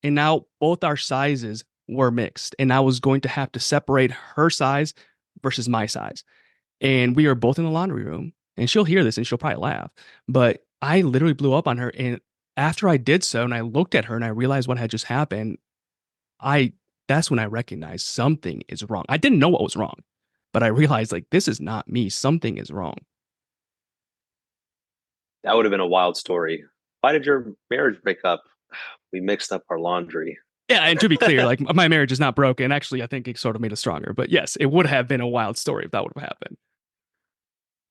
And now both our sizes were mixed, and I was going to have to separate her size versus my size. And we are both in the laundry room, and she'll hear this and she'll probably laugh. But I literally blew up on her. And after I did so, and I looked at her and I realized what had just happened, that's when I recognized something is wrong. I didn't know what was wrong, but I realized like, this is not me. Something is wrong. That would have been a wild story. Why did your marriage break up? We mixed up our laundry. Yeah, and to be clear, like my marriage is not broken. Actually, I think it sort of made us stronger. But yes, it would have been a wild story if that would have happened.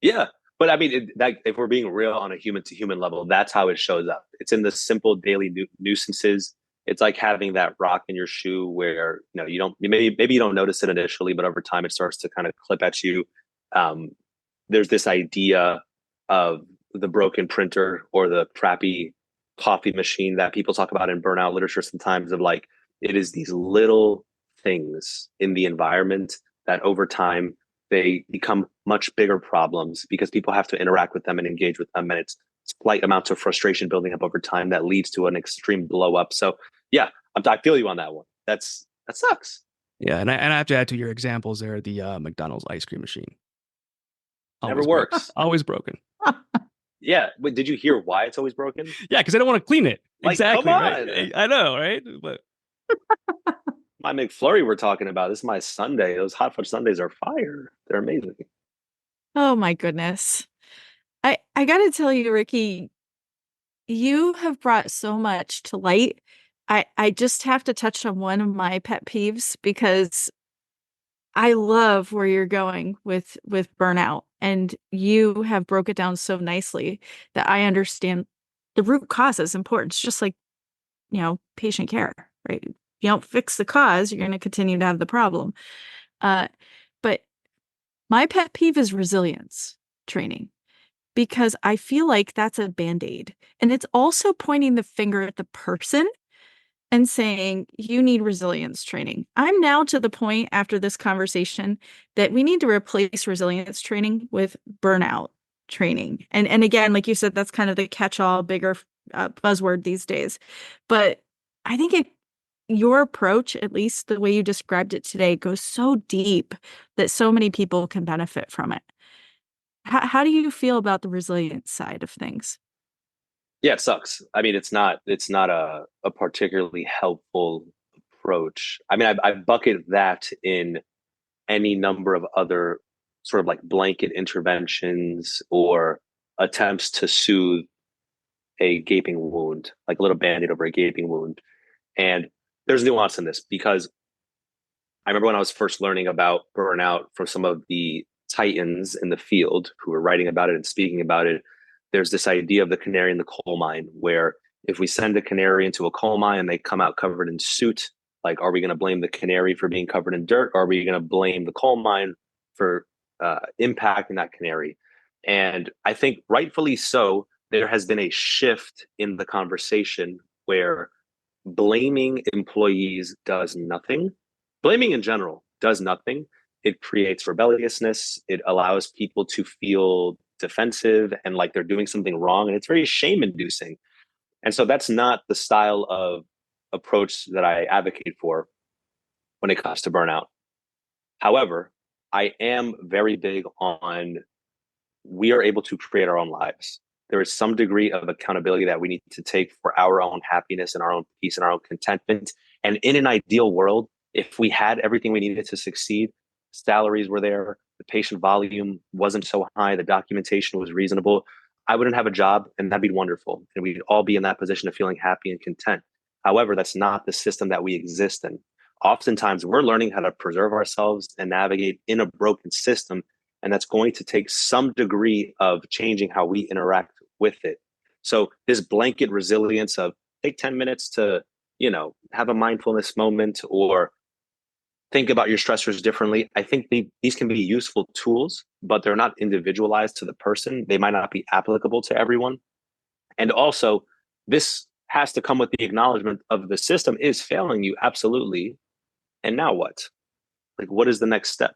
Yeah. But I mean, if we're being real on a human to human level, that's how it shows up. It's in the simple daily nuisances. It's like having that rock in your shoe where, maybe you don't notice it initially, but over time it starts to kind of clip at you. There's this idea of the broken printer or the crappy coffee machine that people talk about in burnout literature sometimes, of like, it is these little things in the environment that over time they become much bigger problems because people have to interact with them and engage with them. And it's slight amounts of frustration building up over time that leads to an extreme blow up. So yeah, I feel you on that one. That sucks. Yeah. And I have to add to your examples there, the McDonald's ice cream machine. Never works. Always broken. Yeah. But did you hear why it's always broken? Yeah. Because I don't want to clean it. Like, exactly. come on. Right? I know. Right. But my McFlurry we're talking about. This is my Sunday. Those hot fudge Sundays are fire. They're amazing. Oh my goodness. I got to tell you, Ricky, you have brought so much to light. I just have to touch on one of my pet peeves because I love where you're going with burnout, and you have broke it down so nicely that I understand the root cause is important. It's just like, patient care, right? You don't fix the cause, you're going to continue to have the problem. But my pet peeve is resilience training, because I feel like that's a Band-Aid. And it's also pointing the finger at the person and saying, you need resilience training. I'm now to the point after this conversation that we need to replace resilience training with burnout training. And again, like you said, that's kind of the catch-all bigger buzzword these days. But I think your approach, at least the way you described it today, goes so deep that so many people can benefit from it. How do you feel about the resilience side of things? Yeah, it sucks. I mean, it's not a particularly helpful approach. I mean, I bucket that in any number of other sort of like blanket interventions or attempts to soothe a gaping wound, like a little Band-Aid over a gaping wound. And there's nuance in this because I remember when I was first learning about burnout from some of the titans in the field who were writing about it and speaking about it. There's this idea of the canary in the coal mine, where if we send a canary into a coal mine and they come out covered in soot, like, are we going to blame the canary for being covered in dirt? Or are we going to blame the coal mine for impacting that canary? And I think rightfully so, there has been a shift in the conversation where blaming employees does nothing. Blaming in general does nothing. It creates rebelliousness. It allows people to feel defensive and like they're doing something wrong. And it's very shame inducing. And so that's not the style of approach that I advocate for when it comes to burnout. However, I am very big on we are able to create our own lives. There is some degree of accountability that we need to take for our own happiness and our own peace and our own contentment. And in an ideal world, if we had everything we needed to succeed, salaries were there, the patient volume wasn't so high, the documentation was reasonable, I wouldn't have a job, and that'd be wonderful. And we'd all be in that position of feeling happy and content. However, that's not the system that we exist in. Oftentimes, we're learning how to preserve ourselves and navigate in a broken system. And that's going to take some degree of changing how we interact with it. So this blanket resilience of take 10 minutes to, have a mindfulness moment or think about your stressors differently. I think these can be useful tools, but they're not individualized to the person. They might not be applicable to everyone. And also, this has to come with the acknowledgement of the system is failing you. Absolutely. And now what? Like, what is the next step?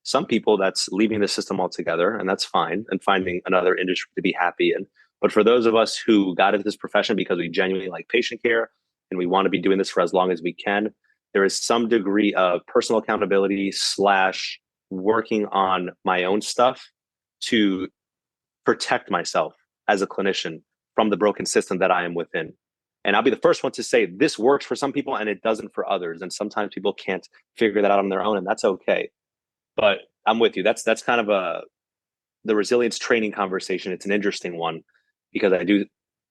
Some people that's leaving the system altogether, and that's fine, and finding another industry to be happy in. But for those of us who got into this profession because we genuinely like patient care and we want to be doing this for as long as we can, there is some degree of personal accountability / working on my own stuff to protect myself as a clinician from the broken system that I am within. And I'll be the first one to say this works for some people and it doesn't for others. And sometimes people can't figure that out on their own, and that's okay. But I'm with you. That's kind of the resilience training conversation. It's an interesting one because I do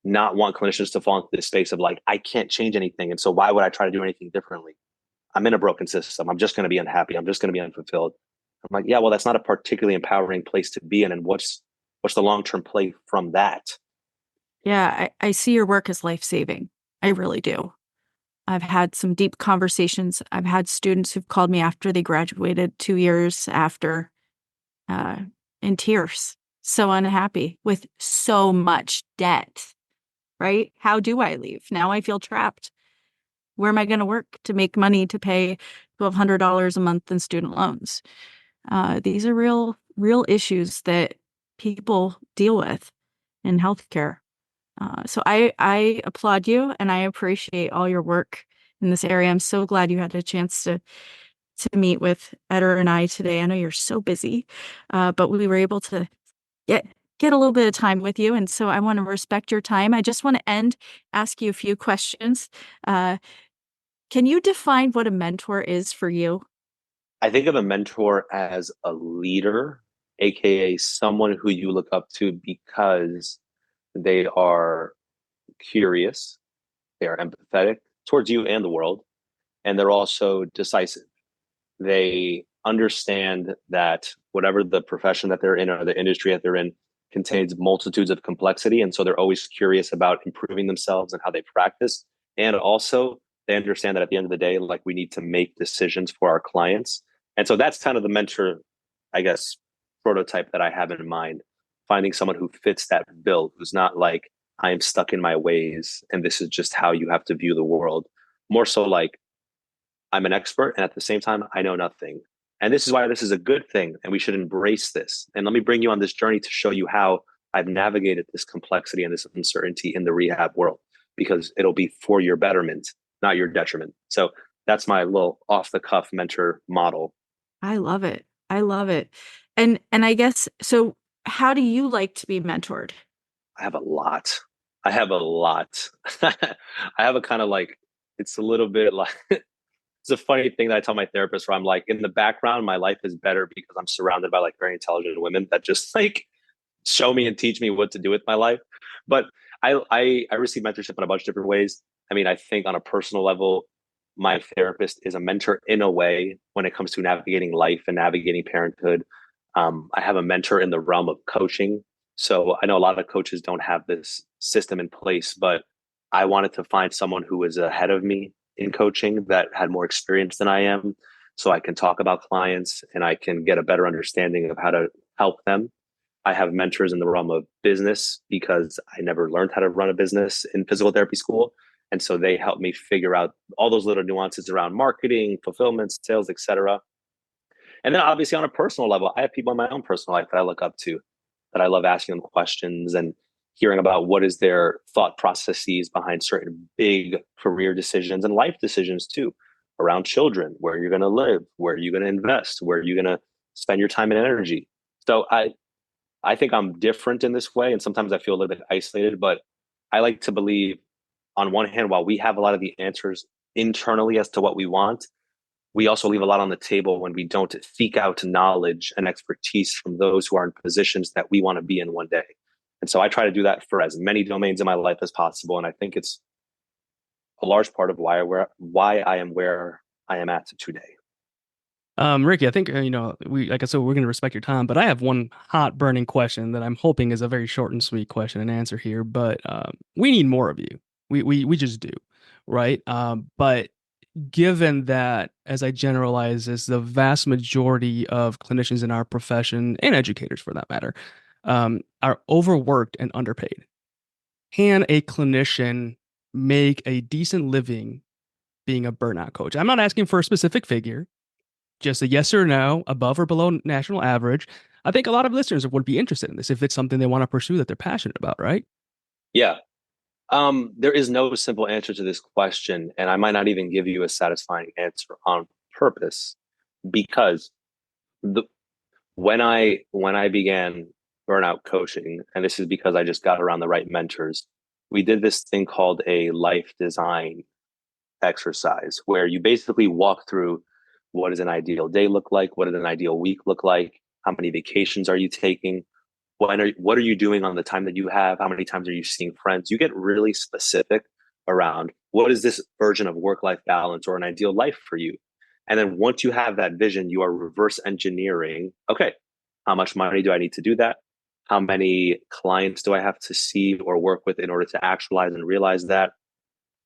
not want clinicians to fall into this space of like, I can't change anything. And so why would I try to do anything differently? I'm in a broken system. I'm just going to be unhappy. I'm just going to be unfulfilled. I'm like, yeah, well, that's not a particularly empowering place to be in. And what's the long-term play from that? Yeah, I see your work as life-saving. I really do. I've had some deep conversations. I've had students who've called me after they graduated 2 years after, in tears, so unhappy with so much debt, right? How do I leave? Now I feel trapped. Where am I going to work to make money to pay $1,200 a month in student loans? These are real issues that people deal with in healthcare. So I applaud you and I appreciate all your work in this area. I'm so glad you had a chance to meet with Eder and I today. I know you're so busy, but we were able to get a little bit of time with you. And so I want to respect your time. I just want to ask you a few questions. Can you define what a mentor is for you? I think of a mentor as a leader, aka someone who you look up to because they are curious, they are empathetic towards you and the world, and they're also decisive. They understand that whatever the profession that they're in or the industry that they're in contains multitudes of complexity. And so they're always curious about improving themselves and how they practice. And also, they understand that at the end of the day, like we need to make decisions for our clients. And so that's kind of the mentor, I guess, prototype that I have in mind. Finding someone who fits that bill, who's not like, I am stuck in my ways and this is just how you have to view the world. More so like, I'm an expert and at the same time, I know nothing. And this is why this is a good thing and we should embrace this. And let me bring you on this journey to show you how I've navigated this complexity and this uncertainty in the rehab world, because it'll be for your betterment, not your detriment. So that's my little off the cuff mentor model. I love it. I love it. And I guess, so how do you like to be mentored? I have a lot. I have a kind of like, it's a little bit like, it's a funny thing that I tell my therapist where I'm like, in the background, my life is better because I'm surrounded by like very intelligent women that just like show me and teach me what to do with my life. But I receive mentorship in a bunch of different ways. I mean, I think on a personal level, my therapist is a mentor in a way when it comes to navigating life and navigating parenthood. I have a mentor in the realm of coaching. So I know a lot of coaches don't have this system in place, but I wanted to find someone who was ahead of me in coaching that had more experience than I am. So I can talk about clients and I can get a better understanding of how to help them. I have mentors in the realm of business because I never learned how to run a business in physical therapy school. And so they help me figure out all those little nuances around marketing, fulfillment, sales, etc. And then obviously on a personal level, I have people in my own personal life that I look up to. that I love asking them questions and hearing about what is their thought processes behind certain big career decisions and life decisions too, around children, where you're going to live, where you're going to invest, where you're going to spend your time and energy. So I think I'm different in this way, and sometimes I feel a little bit isolated, but I like to believe, on one hand, while we have a lot of the answers internally as to what we want, we also leave a lot on the table when we don't seek out knowledge and expertise from those who are in positions that we want to be in one day. And so I try to do that for as many domains in my life as possible. And I think it's a large part of why I am where I am at today. Ricky, I think like I said, we're going to respect your time, but I have one hot burning question that I'm hoping is a very short and sweet question and answer here. But we need more of you. We just do, right? But given that, as I generalize, is the vast majority of clinicians in our profession and educators, for that matter, are overworked and underpaid. Can a clinician make a decent living being a burnout coach? I'm not asking for a specific figure, just a yes or no, above or below national average. I think a lot of listeners would be interested in this if it's something they want to pursue that they're passionate about, right? Yeah. There is no simple answer to this question, and I might not even give you a satisfying answer on purpose, because the when I began burnout coaching, and this is because I just got around the right mentors, we did this thing called a life design exercise where you basically walk through what does an ideal day look like, what does an ideal week look like, how many vacations are you taking, what are you doing on the time that you have, how many times are you seeing friends. You get really specific around what is this version of work-life balance or an ideal life for you. And then once you have that vision, you are reverse engineering, okay, how much money do I need to do that, how many clients do I have to see or work with in order to actualize and realize that.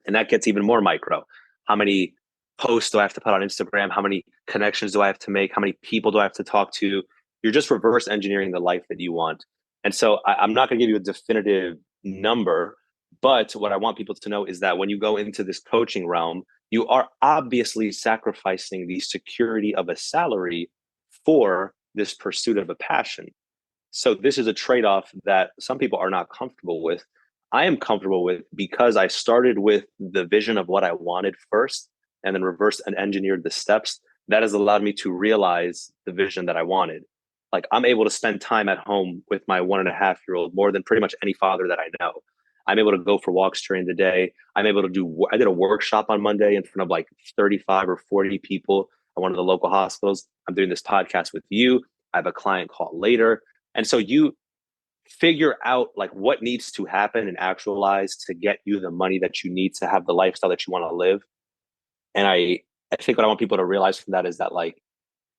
And that gets even more micro. How many posts do I have to put on Instagram? How many connections do I have to make? How many people do I have to talk to? You're just reverse engineering the life that you want. And so I'm not going to give you a definitive number, but what I want people to know is that when you go into this coaching realm, you are obviously sacrificing the security of a salary for this pursuit of a passion. So this is a trade-off that some people are not comfortable with. I am comfortable with because I started with the vision of what I wanted first and then reversed and engineered the steps. That has allowed me to realize the vision that I wanted. Like, I'm able to spend time at home with my 1.5-year-old more than pretty much any father that I know. I'm able to go for walks during the day. I did a workshop on Monday in front of like 35 or 40 people at one of the local hospitals. I'm doing this podcast with you. I have a client call later. And so you figure out like what needs to happen and actualize to get you the money that you need to have the lifestyle that you want to live. And I think what I want people to realize from that is that, like,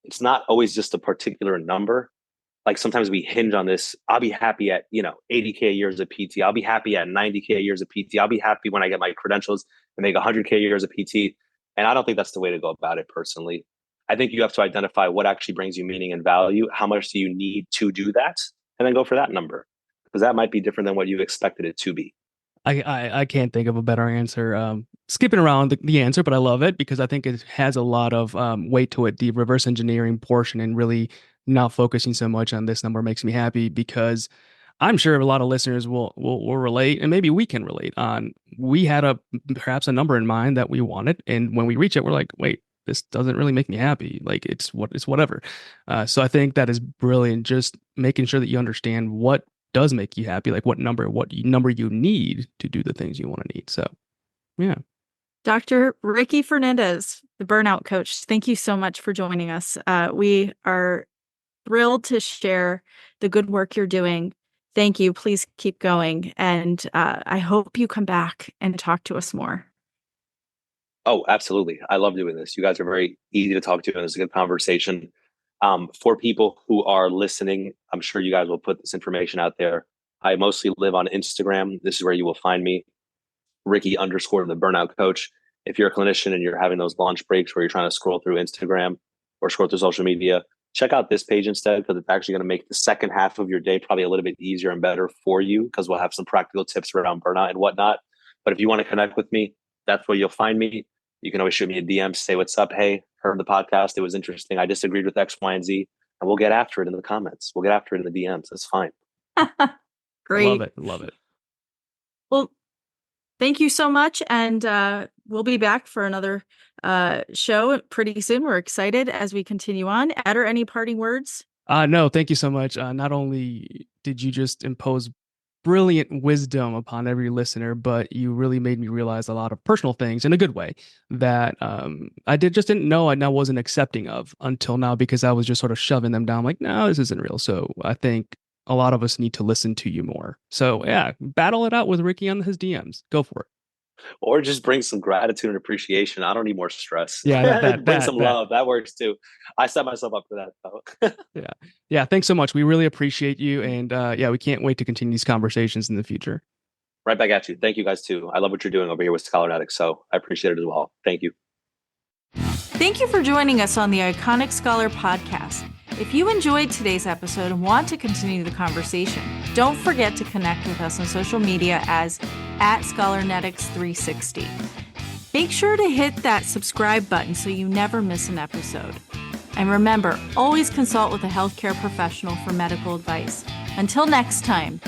it's not always just a particular number. Like, sometimes we hinge on this. I'll be happy at, 80K a year as a PT. I'll be happy at 90K a year as a PT. I'll be happy when I get my credentials and make 100K a year as a PT. And I don't think that's the way to go about it personally. I think you have to identify what actually brings you meaning and value. How much do you need to do that? And then go for that number, because that might be different than what you expected it to be. I can't think of a better answer. Skipping around the answer, but I love it because I think it has a lot of weight to it. The reverse engineering portion and really not focusing so much on this number makes me happy, because I'm sure a lot of listeners will relate, and maybe we can relate on. We had perhaps a number in mind that we wanted, and when we reach it, we're like, wait, this doesn't really make me happy. Like, it's whatever. So I think that is brilliant. Just making sure that you understand what does make you happy, like what number you need to do the things you want to need. So, yeah. Dr. Ricky Fernandez, the burnout coach, thank you so much for joining us. We are thrilled to share the good work you're doing. Thank you. Please keep going. And I hope you come back and talk to us more. Oh, absolutely. I love doing this. You guys are very easy to talk to, and it's a good conversation. For people who are listening, I'm sure you guys will put this information out there. I mostly live on Instagram. This is where you will find me, Ricky_ the burnout coach. If you're a clinician and you're having those lunch breaks where you're trying to scroll through Instagram or scroll through social media, check out this page instead, because it's actually going to make the second half of your day probably a little bit easier and better for you, because we'll have some practical tips around burnout and whatnot. But if you want to connect with me, that's where you'll find me. You can always shoot me a DM, say what's up. Hey, heard the podcast. It was interesting. I disagreed with X, Y, and Z. And we'll get after it in the comments. We'll get after it in the DMs. That's fine. Great. Love it. Love it. Well, thank you so much. And we'll be back for another show pretty soon. We're excited as we continue on. Eder, any parting words? No, thank you so much. Not only did you just impose brilliant wisdom upon every listener, but you really made me realize a lot of personal things in a good way that I didn't know and I wasn't accepting of until now because I was just sort of shoving them down like, no, this isn't real. So I think a lot of us need to listen to you more. So yeah, battle it out with Ricky on his DMs. Go for it. Or just bring some gratitude and appreciation. I don't need more stress. Yeah, Bring some love. That works too. I set myself up for that though. Yeah. Yeah. Thanks so much. We really appreciate you. And yeah, we can't wait to continue these conversations in the future. Right back at you. Thank you guys too. I love what you're doing over here with Scholernetics. So I appreciate it as well. Thank you. Thank you for joining us on the Iconic Scholar podcast. If you enjoyed today's episode and want to continue the conversation, don't forget to connect with us on social media as @Scholernetics360. Make sure to hit that subscribe button so you never miss an episode. And remember, always consult with a healthcare professional for medical advice. Until next time,